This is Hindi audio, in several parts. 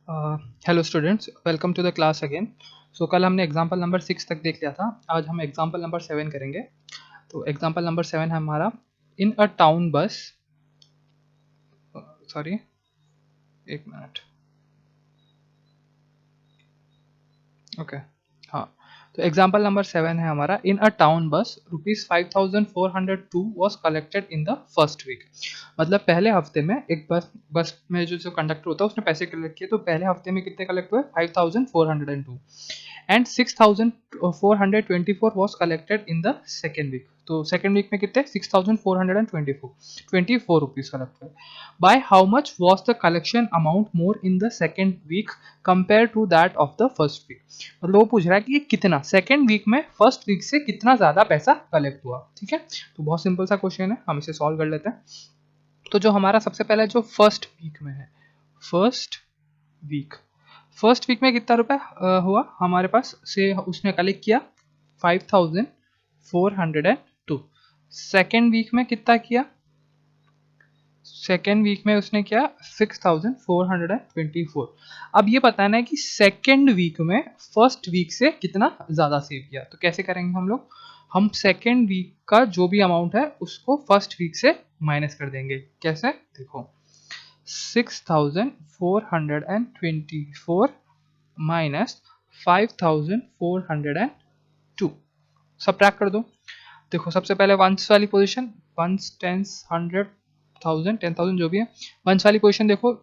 Hello students, welcome to the class again. So कल हमने एग्जाम्पल नंबर 6 तक देख लिया था। आज हम एग्जाम्पल नंबर 7 करेंगे। तो एग्जाम्पल नंबर 7 है हमारा, इन अ टाउन बस, सॉरी एक मिनट, ओके, हाँ। तो एग्जाम्पल नंबर 7 है हमारा, इन अ town bus ₹5402 was collected in the first week. मतलब पहले हफ्ते में एक बस में जो कंडक्टर होता है उसने पैसे कलेक्ट किए, तो पहले हफ्ते में कितने कलेक्ट हुए? 5402 and 6424 was collected in the second week. तो सेकेंड वीक में कितने? 6424 रुपीज कलेक्ट हुए। By how much was the collection amount more in the second week compare to that of the first week. मतलब वो पूछ रहा है कि ये कितना सेकेंड वीक में फर्स्ट वीक से कितना ज्यादा पैसा कलेक्ट हुआ। ठीक है, तो बहुत सिंपल सा क्वेश्चन है, हम इसे सॉल्व कर लेते हैं। तो जो हमारा सबसे पहले जो फर्स्ट वीक में है, फर्स्ट वीक फर्स्ट वीक में कितना रुपए हुआ हमारे पास से? उसने कलेक्ट किया 5402। सेकेंड वीक में कितना किया? सेकेंड वीक में उसने किया 6424। अब ये बताना है कि सेकेंड वीक में फर्स्ट वीक से कितना ज्यादा सेव किया। तो कैसे करेंगे हम लोग? हम सेकेंड वीक का जो भी अमाउंट है उसको फर्स्ट वीक से माइनस कर देंगे। कैसे? देखो, 6424 माइनस 5402, सब्ट्रैक्ट कर दो। देखो, सबसे पहले वंस वाली पोजीशन, वंस, टेंस, 100,000, 10,000 जो भी है, वंस वाली पोजीशन देखो,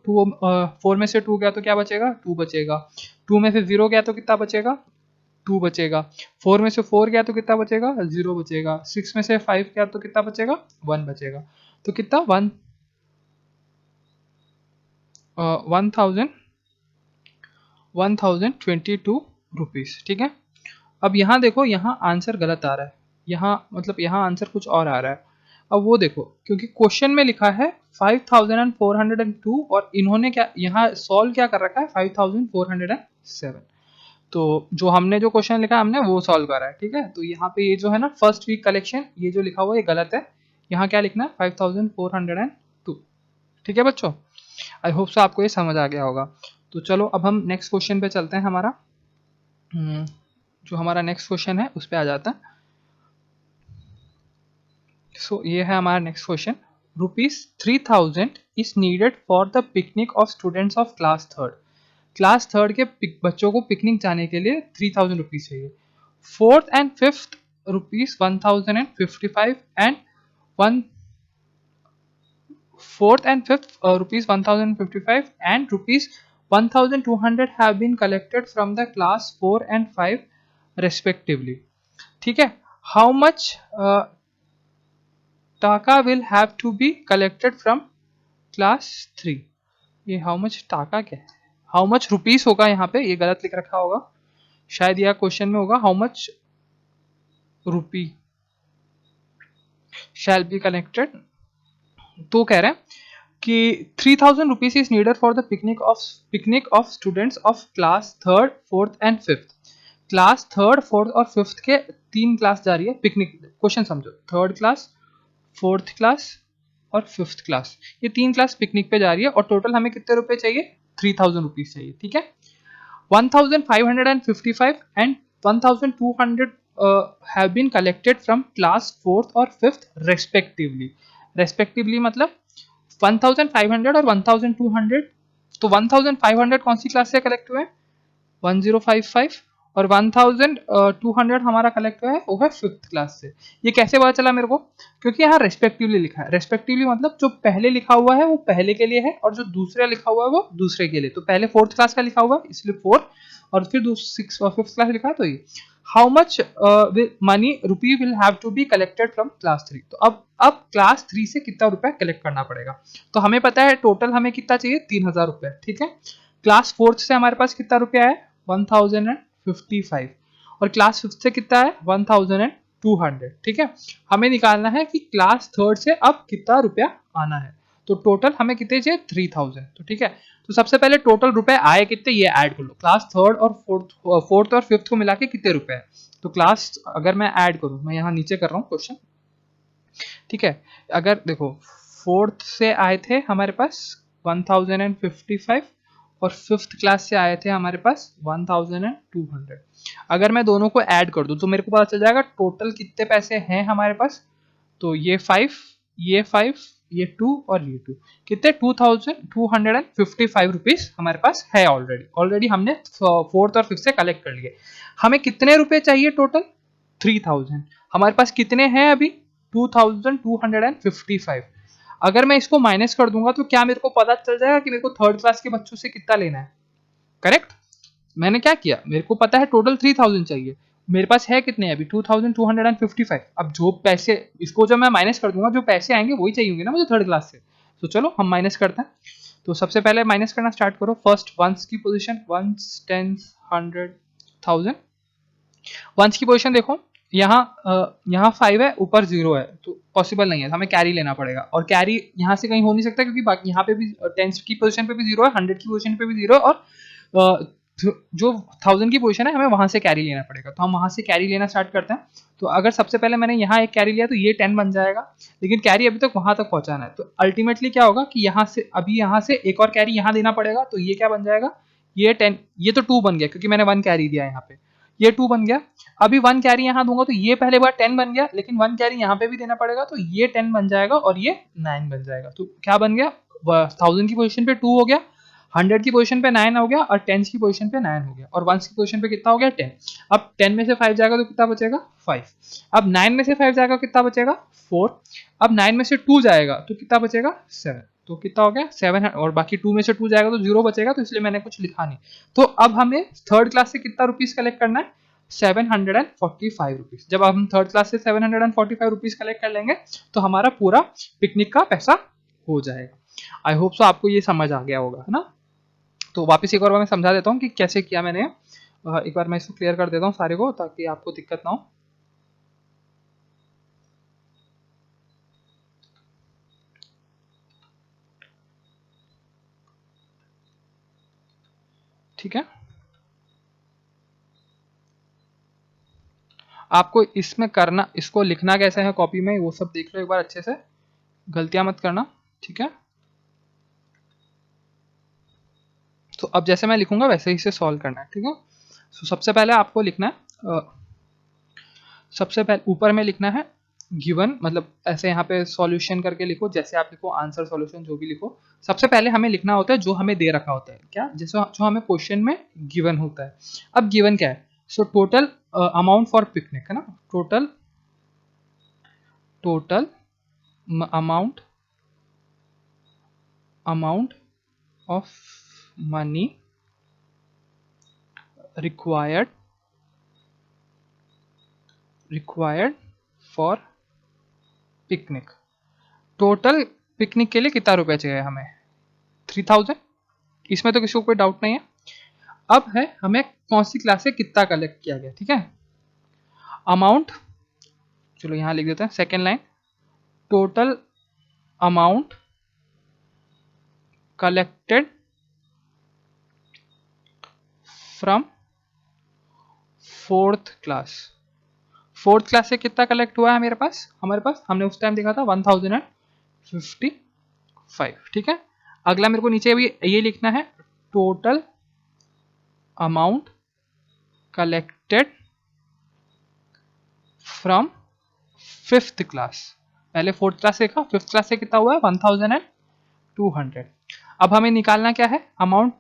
4 में से 2 गया तो क्या बचेगा? 2 बचेगा। 2 में से 0 गया तो कितना बचेगा? 2 बचेगा। 4 में से 4 गया तो कितना बचेगा? 0 बचेगा। 6 में से 5 गया तो कितना बचेगा? 1 बचेगा। तो कितना? 1022 रुपीज। ठीक है। अब यहाँ देखो, यहाँ आंसर गलत आ रहा है, यहाँ मतलब यहाँ आंसर कुछ और आ रहा है। अब वो देखो, क्योंकि क्वेश्चन में लिखा है 5402 और इन्होंने क्या यहाँ सॉल्व क्या कर रखा है? 5407। तो जो हमने जो क्वेश्चन लिखा है हमने वो सॉल्व करा है। ठीक है, तो यहाँ पे ये जो है ना फर्स्ट वीक कलेक्शन, ये जो लिखा हुआ है ये गलत है। यहाँ क्या लिखना है? 5402। ठीक है बच्चों, आई होप सो आपको ये समझ आ गया होगा। तो चलो अब हम नेक्स्ट क्वेश्चन पे चलते हैं। हमारा जो हमारा नेक्स्ट क्वेश्चन है उस पर आ जाता है। सो ये है हमारा next question. ₹3000 is needed for the picnic of students of class third. Class third के बच्चों को पिकनिक जाने के लिए 3000 रुपीज चाहिए। Fourth and fifth rupees 1055 and one fourth and fifth rupees 1055 and rupees 1200 have been collected from the class 4 and 5 respectively. ठीक है, how much taka will have to be collected from class 3? ये how much taka क्या है? how much rupees होगा, यहाँ पे ये गलत लिख रखा होगा, शायद यह क्वेश्चन में होगा how much rupee shall be collected। तो कह रहे हैं कि 3000 rupees is needed for the picnic of students of class third, fourth and fifth. Class third, fourth और फिफ्थ के 3 क्लास जा रही है पिकनिक। क्वेश्चन समझो, थर्ड क्लास, फोर्थ क्लास और फिफ्थ क्लास, ये 3 क्लास पिकनिक पे जा रही है और टोटल हमें कितने रुपए चाहिए? 3000 रुपीज चाहिए। ठीक है, 1555 and 1200 have been collected from class fourth और fifth respectively। respectively मतलब 1500 और 1200। तो 1500 कौन सी क्लास से कलेक्ट हुए? 1055। और 1200 हमारा कलेक्ट हुआ है वो है फिफ्थ क्लास से। ये कैसे पता चला मेरे को? क्योंकि यहाँ रेस्पेक्टिवली लिखा है। रेस्पेक्टिवली मतलब जो पहले लिखा हुआ है वो पहले के लिए है और जो दूसरा लिखा हुआ है वो दूसरे के लिए। तो पहले फोर्थ क्लास का लिखा हुआ है इसलिए 4, और फिर सिक्स और फिफ्थ क्लास लिखा है तो ये। How much money rupee will have to be collected from class 3। तो अब क्लास 3 से कितना रुपया कलेक्ट करना पड़ेगा? तो हमें पता है टोटल हमें कितना चाहिए? 3000 रुपये। ठीक है, क्लास फोर्थ से हमारे पास कितना रुपया है? 1055। और क्लास फिफ्थ से कितना है? 1200। ठीक है, हमें निकालना है कि क्लास थर्ड से अब कितना रुपया आना है। तो टोटल हमें कितने चाहिए? 3000। तो ठीक है, तो सबसे पहले टोटल रुपए आए कितने ये ऐड कर लो। क्लास थर्ड और फोर्थ और फिफ्थ को मिला के कितने रुपए है? तो क्लास अगर मैं ऐड करूं, मैं यहाँ नीचे कर रहा हूँ क्वेश्चन। ठीक है, अगर देखो फोर्थ से आए थे हमारे पास 1055 और फिफ्थ क्लास से आए थे हमारे पास 1200। अगर मैं दोनों को ऐड कर दूं तो मेरे को पता चल जाएगा टोटल कितने पैसे हैं हमारे पास। तो ये 5, ये 5, ये 2 और ये 2, कितने 2255 रुपीज हमारे पास है ऑलरेडी हमने फोर्थ और फिफ्थ से कलेक्ट कर लिए। हमें कितने रुपए चाहिए टोटल? 3000। हमारे पास कितने हैं अभी? 2255। अगर मैं इसको माइनस कर दूंगा तो क्या मेरे को पता चल जाएगा कि मेरे को थर्ड क्लास के बच्चों से कितना लेना है? करेक्ट। मैंने क्या किया, मेरे को पता है टोटल 3000 चाहिए, मेरे पास है कितने अभी? 2255। अब जो पैसे, इसको जब मैं माइनस कर दूंगा जो पैसे आएंगे वही चाहिए होंगे ना मुझे थर्ड क्लास से। तो चलो हम माइनस करते हैं। तो सबसे पहले माइनस करना स्टार्ट करो। फर्स्ट वंस की पोजीशन, वंस, टेंस, 100, 1000। वंस की पोजीशन देखो, यहाँ 5 है, ऊपर 0 है, तो पॉसिबल नहीं है, हमें कैरी लेना पड़ेगा। और कैरी यहाँ से कहीं हो नहीं सकता क्योंकि बाकी यहाँ पे भी टेंस की पोजीशन पे भी 0 है, 100 की पोजीशन पे भी 0 है, और जो 1000 की पोजीशन है हमें वहां से कैरी लेना पड़ेगा। तो हम वहां से कैरी लेना स्टार्ट करते हैं। तो अगर सबसे पहले मैंने यहाँ एक कैरी लिया तो ये 10 बन जाएगा, लेकिन कैरी अभी तक वहां तक पहुंचाना है। तो अल्टीमेटली क्या होगा कि यहाँ से एक और कैरी यहाँ देना पड़ेगा। तो ये क्या बन जाएगा? ये 10, ये तो 2 बन गया क्योंकि मैंने 1 कैरी दिया यहाँ पे, ये 2 बन गया। अभी 1 कैरी यहाँ दूंगा तो ये पहले बार 10 बन गया, लेकिन 1 कैरी यहाँ पे भी देना पड़ेगा, तो ये 10 बन जाएगा और ये 9 बन जाएगा। तो क्या बन गया? 1000 की पोजीशन पे 2 हो गया, 100 की पोजीशन पे 9 हो गया, और 10 की पोजीशन पे 9 हो गया, और 1 की पोजीशन पे कितना हो गया? 10। अब 10 में से 5 जाएगा तो कितना बचेगा? 5। अब 9 में से 5 जाएगा कितना बचेगा? 4। अब 9 में से 2 जाएगा तो कितना बचेगा? 7। तो कितना हो गया? 7। और बाकी 2 में से 2 जाएगा तो 0 बचेगा, तो इसलिए मैंने कुछ लिखा नहीं। तो अब हमें थर्ड क्लास से कितना रुपीज कलेक्ट करना है? 745 रुपीज। जब हम थर्ड क्लास से 745 रुपीज कलेक्ट कर लेंगे तो हमारा पूरा पिकनिक का पैसा हो जाएगा। आई होप सो आपको ये समझ आ गया होगा, है ना? तो वापस एक बार मैं समझा देता हूँ कि कैसे किया मैंने। एक बार मैं इसको क्लियर कर देता हूँ सारे को, ताकि आपको दिक्कत ना हो। ठीक है, आपको इसमें करना, इसको लिखना कैसे है कॉपी में वो सब देख लो एक बार अच्छे से, गलतियां मत करना। ठीक है, तो अब जैसे मैं लिखूंगा वैसे ही से सॉल्व करना है। ठीक है, तो सबसे पहले आपको लिखना है, सबसे पहले ऊपर में लिखना है गिवन, मतलब ऐसे यहाँ पे सॉल्यूशन करके लिखो, जैसे आप लिखो आंसर सॉल्यूशन जो भी लिखो। सबसे पहले हमें लिखना होता है जो हमें दे रखा होता है, क्या, जैसे जो हमें क्वेश्चन में गिवन होता है। अब गिवन क्या है? सो टोटल अमाउंट फॉर पिकनिक, है ना? Total amount of money required for picnic. Total picnic के लिए कितना रुपया चाहिए हमें? 3000। इसमें तो किसी को कोई डाउट नहीं है। अब है हमें कौन सी क्लास से कितना कलेक्ट किया गया। ठीक है, अमाउंट, चलो यहां लिख देते हैं second line, total amount collected from fourth class. Fourth class से कितना कलेक्ट हुआ है मेरे पास? हमारे पास हमने उस टाइम देखा था 1055। ठीक है, अगला मेरे को नीचे भी ये लिखना है, total amount collected from fifth class. पहले फोर्थ क्लास देखा, फिफ्थ क्लास से कितना हुआ है? 1200। अब हमें निकालना क्या है? Amount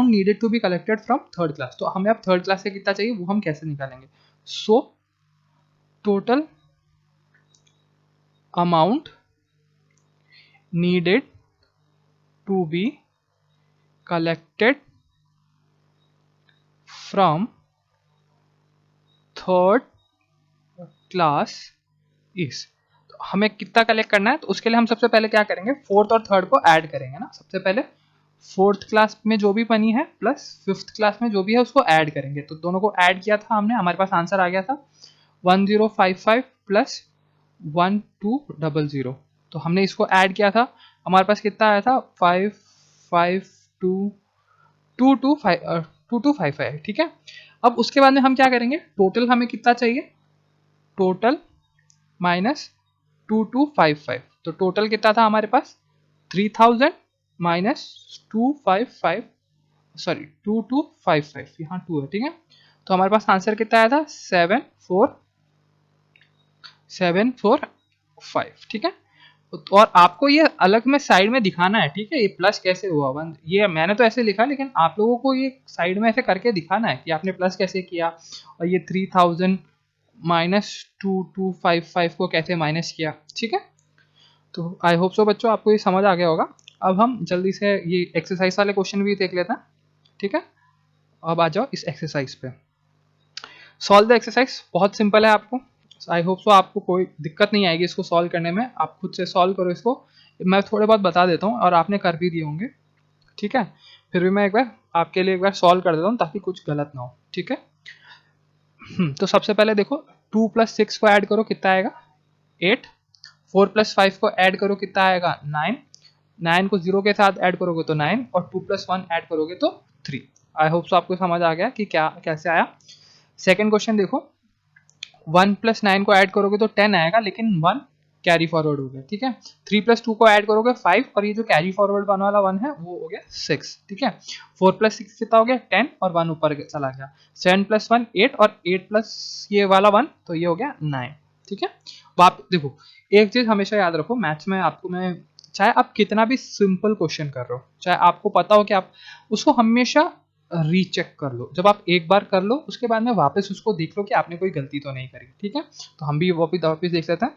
needed to be collected from third class. तो हमें अब थर्ड क्लास से कितना चाहिए वो हम कैसे निकालेंगे? So total amount needed to be collected from third class is. तो हमें कितना कलेक्ट करना है? तो उसके लिए हम सबसे पहले क्या करेंगे? फोर्थ और थर्ड को ऐड करेंगे ना। सबसे पहले फोर्थ क्लास में जो भी बनी है प्लस फिफ्थ क्लास में जो भी है उसको ऐड करेंगे। तो दोनों को ऐड किया था हमने, हमारे पास आंसर आ गया था 1055 प्लस 1200। तो हमने इसको ऐड किया था, हमारे पास कितना आया था? 2255। ठीक है, अब उसके बाद में हम क्या करेंगे? टोटल हमें कितना चाहिए? Total minus 2255। तो टोटल कितना था हमारे पास? 3000 माइनस 255 सॉरी 2255, यहाँ 2 है, ठीक है। तो हमारे पास आंसर कितना आया था 74745, ठीक है। और आपको ये अलग में साइड में दिखाना है, ठीक है, ये प्लस कैसे हुआ वन, ये मैंने तो ऐसे लिखा, लेकिन आप लोगों को ये साइड में ऐसे करके दिखाना है कि आपने प्लस कैसे किया, और ये 3000 माइनस 2255 को कैसे माइनस किया, ठीक है। तो आई होप सो बच्चों आपको ये समझ आ गया होगा। अब हम जल्दी से ये एक्सरसाइज वाले क्वेश्चन भी देख लेते हैं, ठीक है। अब आ जाओ इस एक्सरसाइज पे। सॉल्व द एक्सरसाइज बहुत सिंपल है, आपको आई होप सो आपको कोई दिक्कत नहीं आएगी इसको सॉल्व करने में, आप खुद से सॉल्व करो इसको, मैं थोड़े बहुत बता देता हूँ और आपने कर भी दिए होंगे, ठीक है। फिर भी मैं एक बार आपके लिए एक बार सॉल्व कर देता हूँ ताकि कुछ गलत ना हो, ठीक है। तो सबसे पहले देखो 2 + 6 को ऐड करो कितना आएगा 8, 4 + 5 को ऐड करो कितना आएगा 9, 9 को 0 के साथ ऐड करोगे तो 9, और 2 + 1 ऐड करोगे तो 3। आई होप सो आपको समझ आ गया कि क्या कैसे आया। सेकंड क्वेश्चन देखो, 1 + 9 को ऐड करोगे तो 10 आएगा, लेकिन 1 कैरी फॉरवर्ड हो गया, ठीक है। 3 + 2 को ऐड करोगे 5, और ये जो कैरी फॉरवर्ड वन वाला 1 है वो हो गया 6, ठीक है। 4 + 6 कितना हो गया 10, और 1 ऊपर चला गया। 7 + 1 8, और 8 प्लस ये वाला 1, तो ये हो गया 9, ठीक है। आप देखो एक चीज हमेशा याद रखो मैथ्स में, आपको मैं चाहे आप कितना भी सिंपल क्वेश्चन कर रहे हो, चाहे आपको पता हो कि आप उसको हमेशा रीचेक कर लो। जब आप एक बार कर लो उसके बाद में वापस उसको देख लो कि आपने कोई गलती तो नहीं करी, ठीक है। तो हम भी वापस देख लेते हैं,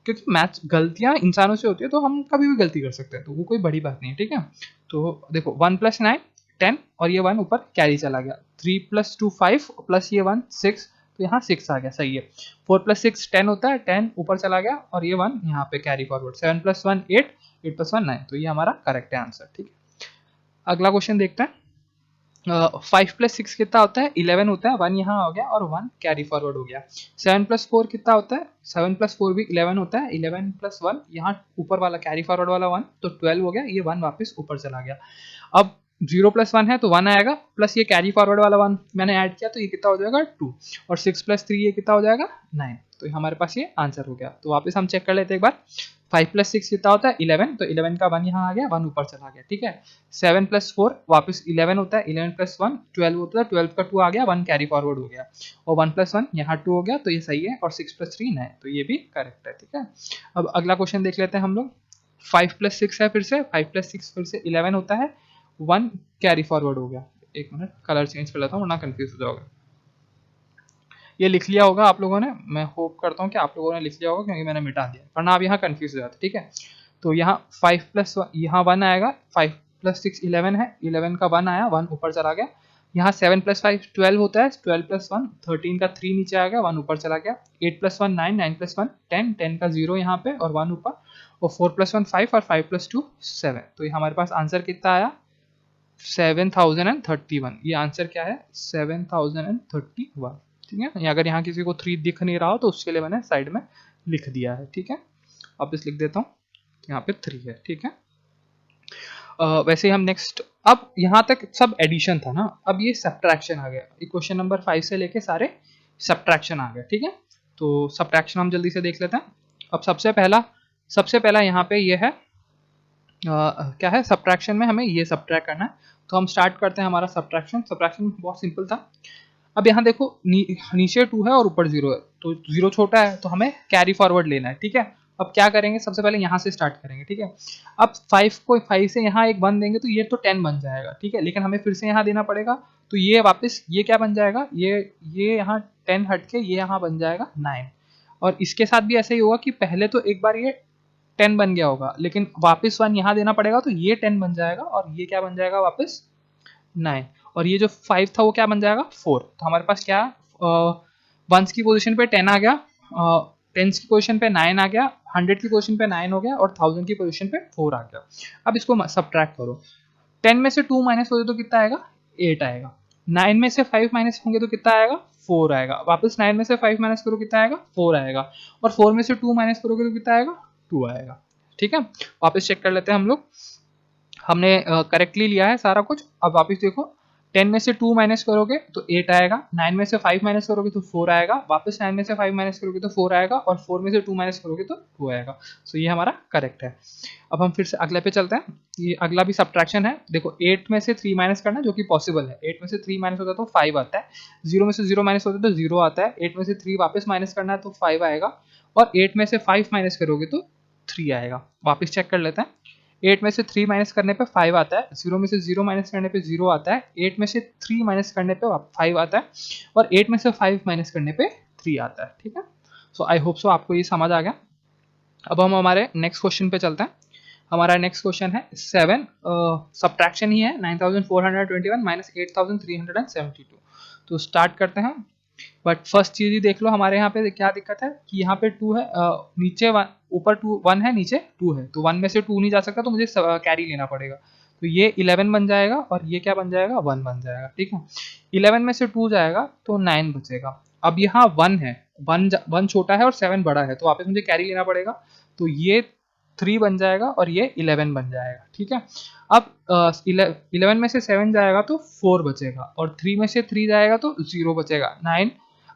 क्योंकि मैथ्स गलतियां इंसानों से होती है, तो हम कभी भी गलती कर सकते हैं, तो वो कोई बड़ी बात नहीं है, ठीक है। तो देखो 1 + 9 10, और ये 1 ऊपर कैरी चला गया। 3 + 2 5, प्लस ये 1 6, तो यहाँ 6 आ गया, सही है। 4 + 6 10 होता है, 10 ऊपर चला गया, और ये 1 यहाँ पे कैरी फॉरवर्ड। 7 + 1 8, 8 + 1 9, तो ये हमारा करेक्ट है आंसर, ठीक है। अगला क्वेश्चन देखते हैं। 5 + 6 कितना होता है 11 होता है, 1 यहाँ हो गया और 1 कैरी फॉरवर्ड हो गया। 7 + 4 कितना होता है 7 + 4 भी 11 होता है, 11 + 1 यहाँ ऊपर वाला कैरी फॉरवर्ड वाला 1, तो 12 हो गया, ये 1 वापस ऊपर चला गया। अब 0 + 1 है तो 1 आएगा, प्लस ये कैरी फॉरवर्ड वाला 1 मैंने ऐड किया, तो ये कितना हो जाएगा 2, और 6 + 3 ये कितना हो जाएगा 9, तो हमारे पास ये आंसर हो गया। तो वापस हम चेक कर लेते हैं एक बार। 5 + 6 कितना होता है 11, तो 11 का 1 यहाँ आ गया, 1 ऊपर चला गया, ठीक है। 7 + 4 वापस 11 होता है, 11 + 1 12 होता है, 12 का 2 आ गया, 1 कैरी फॉरवर्ड हो गया, और 1 + 1 यहाँ 2 हो गया, तो ये सही है, और 6 + 3 9, तो ये भी करेक्ट है, ठीक है। अब अगला क्वेश्चन देख लेते हैं हम लोग। 5 + 6 है, फिर से 5 + 6 फिर से 11 होता है, 1 कैरी फॉरवर्ड हो गया। एक मिनट कलर चेंज कर लेता हूँ वरना कंफ्यूज हो जाओगे। ये लिख लिया होगा आप लोगों ने, मैं होप करता हूँ कि आप लोगों ने लिख लिया होगा, क्योंकि मैंने मिटा दिया, वरना आप यहाँ कंफ्यूज हो जाते, ठीक है। तो यहाँ 5 + 1 यहाँ 1 आएगा, 5 + 6 11 है, 11 का 1 आया, 1 ऊपर चला गया। यहाँ 7 + 5 12 होता है, 12 + 1 13 का 3 नीचे आ गया, 1 ऊपर चला गया। 8 + 1 9, 9 + 1 10, 10 का 0 यहाँ पे और 1 ऊपर, और 4 + 1 5, और 5 + 2 7, तो ये हमारे पास आंसर कितना आया 7031। ये आंसर क्या है 7031, ठीक है। अगर यहाँ किसी को 3 दिख नहीं रहा हो तो उसके लिए मैंने साइड में लिख दिया है, ठीक है। वापस लिख देता हूँ, यहाँ पे 3 है, ठीक है। वैसे ही हम नेक्स्ट, अब यहाँ तक सब एडिशन था ना, अब ये सब्ट्रैक्शन आ गया। क्वेश्चन नंबर 5 से लेके सारे सब्ट्रैक्शन आ गए, ठीक है। तो सब्ट्रैक्शन हम जल्दी से देख लेते हैं। अब सबसे पहला यहाँ पे ये है क्या है सब्ट्रैक्शन में हमें ये सब्ट्रैक्ट करना है, तो हम स्टार्ट करते हैं हमारा सब्ट्रैक्शन बहुत सिंपल था। अब यहाँ देखो नीचे 2 है और ऊपर 0 है, तो 0 छोटा है तो हमें कैरी फॉरवर्ड लेना है, ठीक है। अब क्या करेंगे सबसे पहले यहाँ से स्टार्ट करेंगे, ठीक है। अब 5 से यहाँ एक 1 देंगे तो ये तो 10 बन जाएगा, ठीक है, लेकिन हमें फिर से यहाँ देना पड़ेगा, तो ये वापस ये क्या बन जाएगा, ये यहाँ 10 हट के ये यहाँ बन जाएगा 9, और इसके साथ भी ऐसे ही होगा कि पहले तो एक बार ये 10 बन गया होगा, लेकिन वापस 1 यहाँ देना पड़ेगा, तो ये 10 बन जाएगा, और ये क्या बन जाएगा वापस 9, और ये जो 5 था वो क्या बन जाएगा 4। तो हमारे पास क्या वंस की पोजीशन पे 10 आ गया, टेंस की पोजीशन पे 9 आ गया, 100 की पोजीशन पे 9 हो गया, और 1000 की पोजीशन पे 4 आ गया। अब इसको सब्ट्रैक्ट करो, 10 में से 2 माइनस हो तो कितना आएगा 8 आएगा, 9 में से 5 माइनस होंगे तो कितना आएगा 4 आएगा, वापस 9 में से 5 माइनस करो कितना आएगा 4 आएगा, और 4 में से 2 माइनस करोगे तो कितना आएगा 2 आएगा, ठीक है। वापस चेक कर लेते हैं हम लोग, हमने करेक्टली लिया है सारा कुछ। अब वापस देखो 10 में से 2 माइनस करोगे तो 8 आएगा, 9 में से 5 माइनस करोगे तो 4 आएगा, वापस 9 में से 5 माइनस करोगे तो 4 आएगा, और 4 में से 2 माइनस करोगे तो 2 आएगा। सो ये हमारा करेक्ट है। अब हम फिर से अगले पे चलते हैं। ये अगला भी सब्ट्रैक्शन है। देखो 8 में से 3 माइनस करना जो कि पॉसिबल है। 8 में से 3 माइनस होता है तो 5 आता है, 0 में से 0 माइनस होता है तो 0 आता है, 8 में से 3 वापस माइनस करना है तो 5 आएगा, और 8 में से 5 माइनस करोगे तो 3 आएगा। वापस चेक कर लेते हैं। 8 में से 3 माइनस करने पे 5 आता है, 0 में से 0 माइनस करने पे 0 आता है, 8 में से 3 माइनस करने पे 5 आता है, और 8 में से 5 माइनस करने पे 3 आता है। ठीक है, सो आई होप सो आपको ये समझ आ गया। अब हम हमारे नेक्स्ट क्वेश्चन पे चलते हैं। हमारा नेक्स्ट क्वेश्चन है 7, सब्ट्रैक्शन ही है, 9421 माइनस 8372। तो स्टार्ट करते हैं। बट फर्स्ट चीज ही देख लो, हमारे यहाँ पे क्या दिक्कत है कि यहाँ पे 2 है, नीचे ऊपर 1 है, नीचे 2 है, तो 1 में से 2 नहीं जा सकता, तो मुझे कैरी लेना पड़ेगा। तो ये 11 बन जाएगा, और ये क्या बन जाएगा, 1 बन जाएगा। ठीक है, 11 में से 2 जाएगा तो 9 बचेगा। अब यहाँ 1 है, 1 छोटा है और 7 बड़ा है, तो वापस मुझे कैरी लेना पड़ेगा, तो ये 3 बन जाएगा और ये 11 बन जाएगा। ठीक है, अब 11 में से 7 जाएगा तो 4 बचेगा, और 3 में से 3 जाएगा तो 0 बचेगा।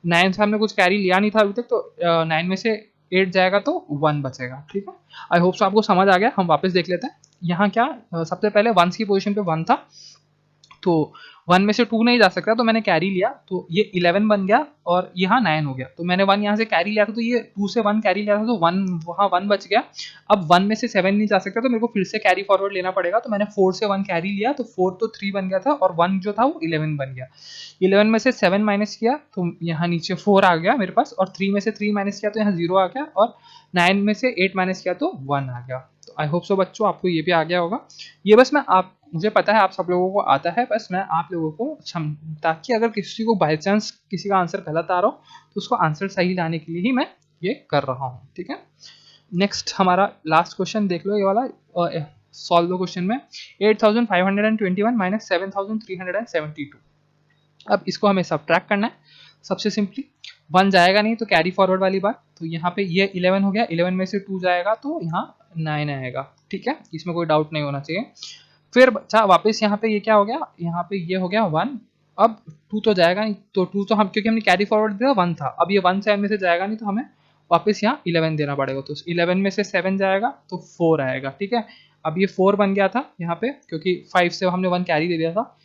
9 से हमने कुछ कैरी लिया नहीं था अभी तक, तो 9 में से 8 जाएगा तो 1 बचेगा। ठीक है, आई होप सो आपको समझ आ गया। हम वापस देख लेते हैं। यहाँ क्या सबसे पहले 1 की पोजीशन पे 1 था, तो 1 में से 2 नहीं जा सकता, तो मैंने कैरी लिया, तो ये 11 बन गया, और यहाँ 9 हो गया। तो मैंने 1 यहाँ से कैरी लिया था, तो ये 2 से 1 कैरी लिया था, तो 1 वहाँ 1 बच गया। अब 1 में से 7 नहीं जा सकता, तो मेरे को फिर से कैरी फॉरवर्ड लेना पड़ेगा, तो मैंने 4 से 1 कैरी लिया, तो 4 तो 3 बन गया था, और 1 जो था वो 11 बन गया। 11 में से 7 माइनस किया तो यहाँ नीचे 4 आ गया मेरे पास, और 3 में से 3 माइनस किया तो यहाँ 0 आ गया, और 9 में से 8 माइनस किया तो 1 आ गया। तो आई होप सो बच्चों आपको ये भी आ गया होगा। ये बस मुझे पता है आप सब लोगों को आता है, बस मैं आप लोगों को ताकि अगर किसी को बाई चांस किसी का आंसर गलत आ रहा हो तो उसको आंसर सही लाने के लिए ही मैं ये कर रहा हूँ। ठीक है, नेक्स्ट हमारा लास्ट क्वेश्चन देख लो, ये वाला सॉल्व दो क्वेश्चन में 8521 माइनस 7372। अब इसको हमें सब्ट्रैक्ट करना है। सबसे सिंपली 1 जाएगा नहीं तो कैरी फॉरवर्ड वाली बात, तो यहाँ पे ये 11 हो गया, 11 में से 2 जाएगा तो यहाँ 9 आएगा। ठीक है, इसमें कोई डाउट नहीं होना चाहिए। फिर अच्छा वापस यहाँ पे ये क्या हो गया, यहाँ पे ये हो गया 1। अब 2 तो जाएगा नहीं, तो 2 तो हम क्योंकि हमने कैरी फॉरवर्ड दिया 1 था, अब ये 1 7 में से जाएगा नहीं, तो हमें वापस यहाँ 11 देना पड़ेगा। तो 11 में से 7 जाएगा तो 4 आएगा। ठीक है, अब ये 4 बन गया था यहाँ पे, क्योंकि 5 से हमने 1 कैरी दे दिया था।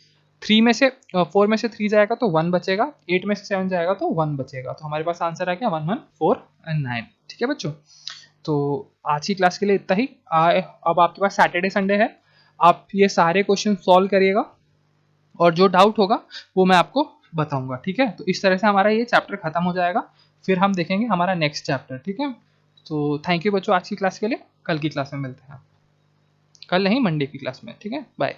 4 में से 3 जाएगा तो 1 बचेगा, 8 में से 7 जाएगा तो 1 बचेगा। तो हमारे पास आंसर आ गया 1 1 4 एंड 9। ठीक है बच्चों, तो आज की क्लास के लिए इतना ही। अब आपके पास सैटरडे संडे है, आप ये सारे क्वेश्चन सॉल्व करिएगा, और जो डाउट होगा वो मैं आपको बताऊंगा। ठीक है, तो इस तरह से हमारा ये चैप्टर खत्म हो जाएगा, फिर हम देखेंगे हमारा नेक्स्ट चैप्टर। ठीक है, तो थैंक यू बच्चों आज की क्लास के लिए। कल की क्लास में मिलते हैं, कल नहीं मंडे की क्लास में। ठीक है, बाय।